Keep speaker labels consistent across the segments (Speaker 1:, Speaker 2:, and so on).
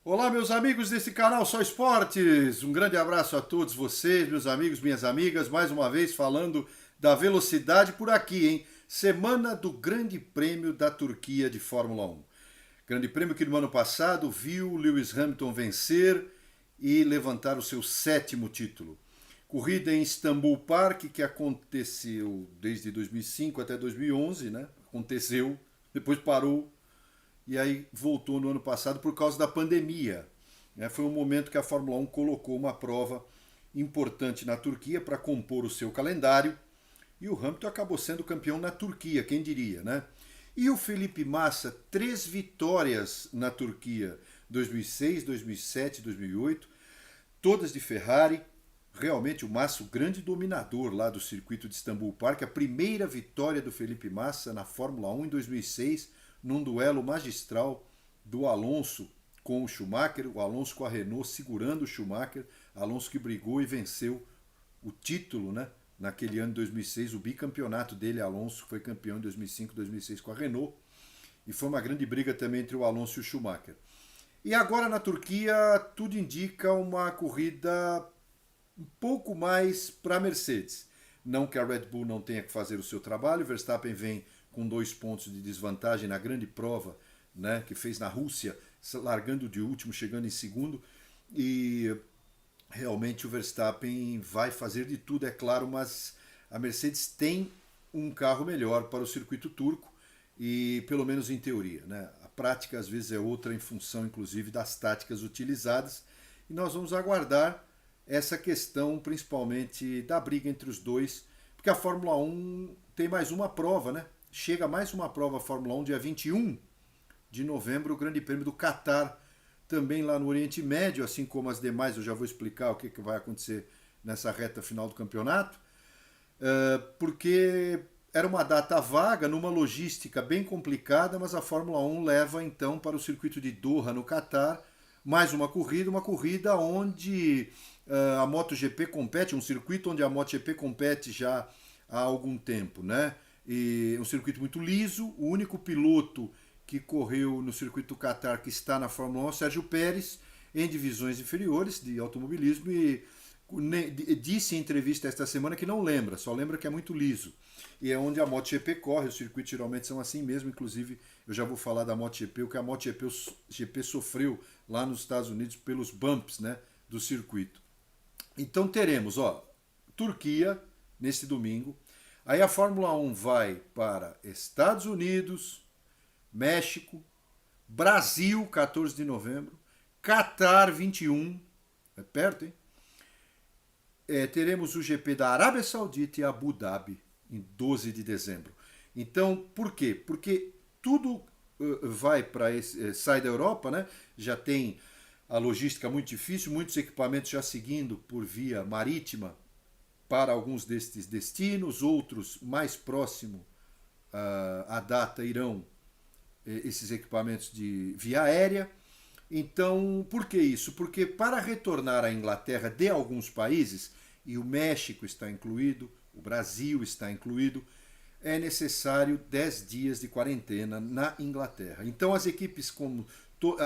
Speaker 1: Olá, meus amigos desse canal Só Esportes. Um grande abraço a todos vocês, meus amigos, minhas amigas. Mais uma vez falando da velocidade por aqui, hein? Semana do Grande Prêmio da Turquia de Fórmula 1. Grande Prêmio que no ano passado viu Lewis Hamilton vencer e levantar o seu 7º título. Corrida em Istanbul Park, que aconteceu desde 2005 até 2011, né? Aconteceu, depois parou e aí voltou no ano passado por causa da pandemia. Foi um momento que a Fórmula 1 colocou uma prova importante na Turquia para compor o seu calendário e o Hamilton acabou sendo campeão na Turquia, quem diria, né? E o Felipe Massa, 3 vitórias na Turquia, 2006, 2007, 2008, todas de Ferrari. Realmente o Massa, o grande dominador lá do circuito de Istanbul Park, a primeira vitória do Felipe Massa na Fórmula 1 em 2006, num duelo magistral do Alonso com o Schumacher, o Alonso com a Renault segurando o Schumacher, Alonso que brigou e venceu o título, né? Naquele ano de 2006, o bicampeonato dele, Alonso, foi campeão em 2005, 2006 com a Renault, e foi uma grande briga também entre o Alonso e o Schumacher. E agora na Turquia, tudo indica uma corrida um pouco mais para a Mercedes. Não que a Red Bull não tenha que fazer o seu trabalho, o Verstappen vem com 2 pontos de desvantagem na grande prova, né, que fez na Rússia, largando de último, chegando em segundo, e realmente o Verstappen vai fazer de tudo, é claro, mas a Mercedes tem um carro melhor para o circuito turco, e pelo menos em teoria, né? A prática às vezes é outra em função inclusive das táticas utilizadas, e nós vamos aguardar essa questão principalmente da briga entre os dois, porque a Fórmula 1 tem mais uma prova, né? Chega mais uma prova a Fórmula 1 dia 21 de novembro, o Grande Prêmio do Catar, também lá no Oriente Médio, assim como as demais, eu já vou explicar o que vai acontecer nessa reta final do campeonato, porque era uma data vaga, numa logística bem complicada, mas a Fórmula 1 leva então para o circuito de Doha, no Catar, mais uma corrida onde a MotoGP compete, um circuito onde a MotoGP compete já há algum tempo, né? E um circuito muito liso, o único piloto que correu no circuito do Qatar que está na Fórmula 1 é o Sérgio Pérez, em divisões inferiores de automobilismo, e disse em entrevista esta semana que não lembra, só lembra que é muito liso. E é onde a MotoGP corre, os circuitos geralmente são assim mesmo, inclusive eu já vou falar da MotoGP, o que a MotoGP sofreu lá nos Estados Unidos pelos bumps, né, do circuito. Então teremos, Turquia nesse domingo, aí a Fórmula 1 vai para Estados Unidos, México, Brasil, 14 de novembro, Catar, 21, é perto, hein? Teremos o GP da Arábia Saudita e Abu Dhabi, em 12 de dezembro. Então, por quê? Porque tudo vai para sai da Europa, né? Já tem a logística muito difícil, muitos equipamentos já seguindo por via marítima para alguns destes destinos, outros mais próximo à data irão esses equipamentos de via aérea. Então, por que isso? Porque para retornar à Inglaterra de alguns países, e o México está incluído, o Brasil está incluído, é necessário 10 dias de quarentena na Inglaterra. Então as equipes como,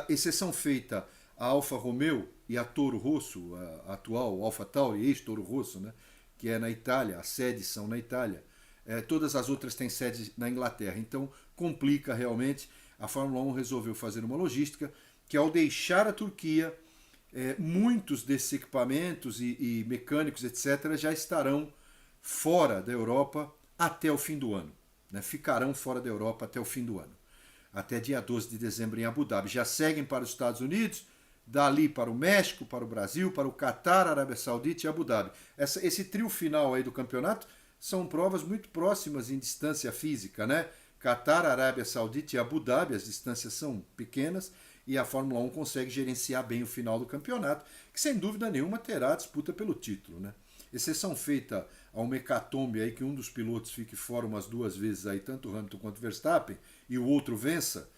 Speaker 1: exceção feita a Alfa Romeo e a Toro Rosso, a atual Alfa Tauri, ex-Toro Rosso, né, que é na Itália, as sedes são na Itália, todas as outras têm sede na Inglaterra. Então complica realmente. A Fórmula 1 resolveu fazer uma logística que, ao deixar a Turquia, muitos desses equipamentos e mecânicos, etc., já estarão fora da Europa até o fim do ano. Né? Ficarão fora da Europa até o fim do ano. Até dia 12 de dezembro em Abu Dhabi. Já seguem para os Estados Unidos, dali para o México, para o Brasil, para o Catar, Arábia Saudita e Abu Dhabi. Esse trio final aí do campeonato são provas muito próximas em distância física, né? Catar, Arábia Saudita e Abu Dhabi, as distâncias são pequenas, e a Fórmula 1 consegue gerenciar bem o final do campeonato, que sem dúvida nenhuma terá disputa pelo título, né? Exceção feita a uma hecatombe aí que um dos pilotos fique fora umas 2 vezes aí, tanto o Hamilton quanto o Verstappen, e o outro vença,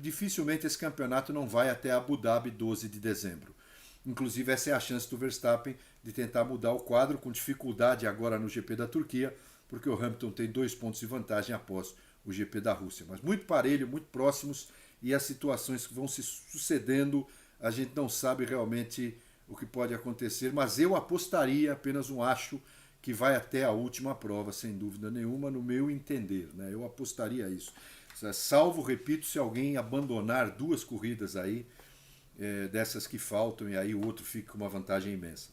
Speaker 1: dificilmente esse campeonato não vai até Abu Dhabi 12 de dezembro. Inclusive essa é a chance do Verstappen de tentar mudar o quadro, com dificuldade agora no GP da Turquia, porque o Hamilton tem 2 pontos de vantagem após o GP da Rússia. Mas muito parelho, muito próximos, e as situações que vão se sucedendo a gente não sabe realmente o que pode acontecer, mas eu apostaria, apenas um acho, que vai até a última prova, sem dúvida nenhuma, no meu entender, né? Eu apostaria isso. Salvo, repito, se alguém abandonar 2 corridas aí, dessas que faltam, e aí o outro fica com uma vantagem imensa.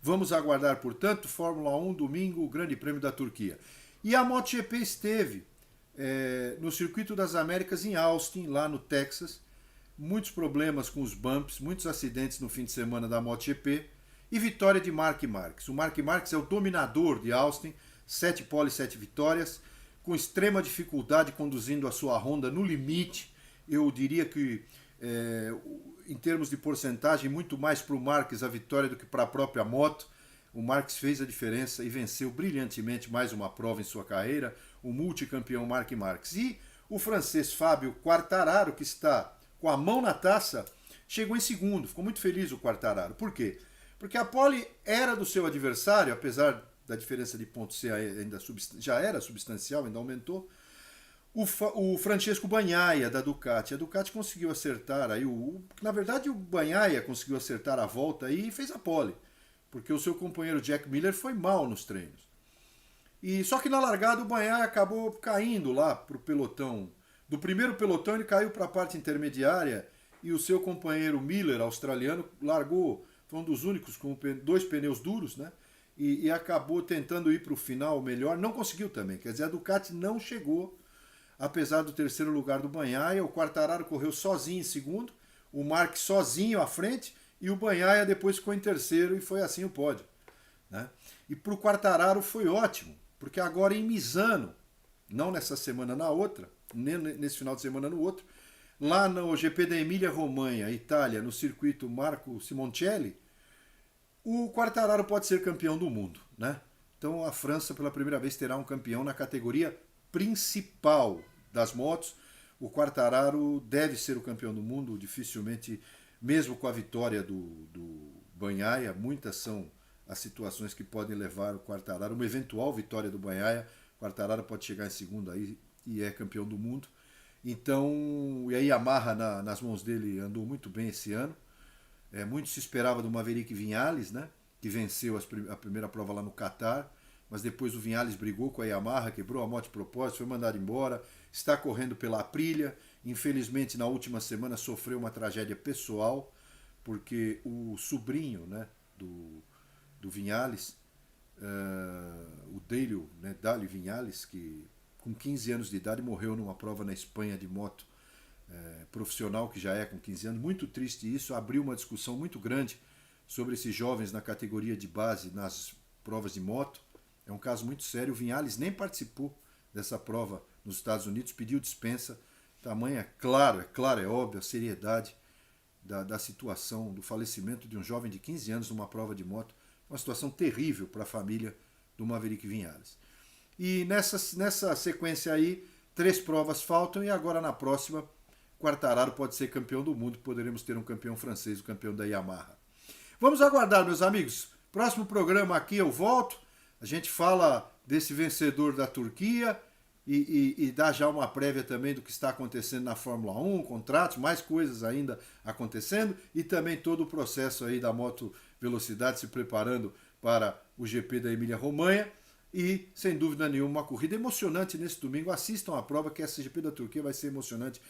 Speaker 1: Vamos aguardar, portanto, Fórmula 1, domingo, o Grande Prêmio da Turquia. E a MotoGP esteve no Circuito das Américas em Austin, lá no Texas. Muitos problemas com os bumps, muitos acidentes no fim de semana da MotoGP. E vitória de Marc Marquez. O Marc Marquez é o dominador de Austin, 7 poles, 7 vitórias, com extrema dificuldade conduzindo a sua Honda no limite. Eu diria que, em termos de porcentagem, muito mais para o Marquez a vitória do que para a própria moto. O Marquez fez a diferença e venceu brilhantemente mais uma prova em sua carreira, o multicampeão Marc Marquez. E o francês Fábio Quartararo, que está com a mão na taça, chegou em segundo. Ficou muito feliz o Quartararo. Por quê? Porque a pole era do seu adversário, apesar da diferença de pontos ser ainda já era substancial, ainda aumentou. O Francesco Bagnaia, da Ducati. A Ducati conseguiu acertar aí, na verdade o Bagnaia conseguiu acertar a volta aí e fez a pole, porque o seu companheiro Jack Miller foi mal nos treinos. E só que na largada o Bagnaia acabou caindo lá para o pelotão. Do primeiro pelotão ele caiu para a parte intermediária e o seu companheiro Miller, australiano, largou. Foi um dos únicos com 2 pneus duros, né? E acabou tentando ir para o final melhor. Não conseguiu também. Quer dizer, a Ducati não chegou, apesar do terceiro lugar do Bagnaia. O Quartararo correu sozinho em segundo, o Marquez sozinho à frente e o Bagnaia depois ficou em terceiro e foi assim o pódio, né? E para o Quartararo foi ótimo, porque agora em Misano, não nessa semana, na outra, nem nesse final de semana no outro, lá no GP da Emília-Romanha, Itália, no circuito Marco Simoncelli, o Quartararo pode ser campeão do mundo, né? Então a França pela primeira vez terá um campeão na categoria principal das motos. O Quartararo deve ser o campeão do mundo, dificilmente, mesmo com a vitória do Bagnaia, muitas são as situações que podem levar o Quartararo, uma eventual vitória do Bagnaia, o Quartararo pode chegar em segundo aí e é campeão do mundo. Então, e a Yamaha nas mãos dele andou muito bem esse ano. Muito se esperava do Maverick Viñales, né, que venceu a primeira prova lá no Catar, mas depois o Viñales brigou com a Yamaha, quebrou a moto de propósito, foi mandado embora, está correndo pela Aprilia. Infelizmente, na última semana sofreu uma tragédia pessoal, porque o sobrinho, né, do Viñales, o Dálio, né, Dálio Viñales, que com 15 anos de idade morreu numa prova na Espanha de moto profissional, que já é com 15 anos. Muito triste isso, abriu uma discussão muito grande sobre esses jovens na categoria de base nas provas de moto. É um caso muito sério. O Viñales nem participou dessa prova nos Estados Unidos, pediu dispensa. Tamanha, é óbvio, a seriedade da situação, do falecimento de um jovem de 15 anos numa prova de moto. Uma situação terrível para a família do Maverick Viñales. E nessa sequência aí, 3 provas faltam e agora na próxima, Quartararo pode ser campeão do mundo, poderemos ter um campeão francês, o campeão da Yamaha. Vamos aguardar, meus amigos. Próximo programa aqui eu volto, a gente fala desse vencedor da Turquia e dá já uma prévia também do que está acontecendo na Fórmula 1, contratos, mais coisas ainda acontecendo e também todo o processo aí da moto velocidade se preparando para o GP da Emília-Romanha. E, sem dúvida nenhuma, uma corrida emocionante nesse domingo. Assistam a prova, que essa GP da Turquia vai ser emocionante,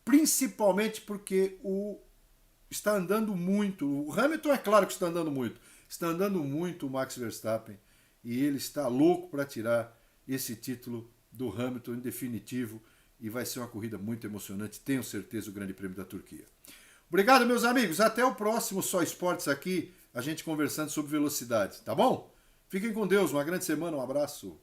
Speaker 1: principalmente porque está andando muito. O Hamilton é claro que está andando muito o Max Verstappen, e ele está louco para tirar esse título do Hamilton em definitivo, e vai ser uma corrida muito emocionante, tenho certeza, o Grande Prêmio da Turquia. Obrigado, meus amigos, até o próximo Só Esportes aqui, a gente conversando sobre velocidade, tá bom? Fiquem com Deus, uma grande semana, um abraço.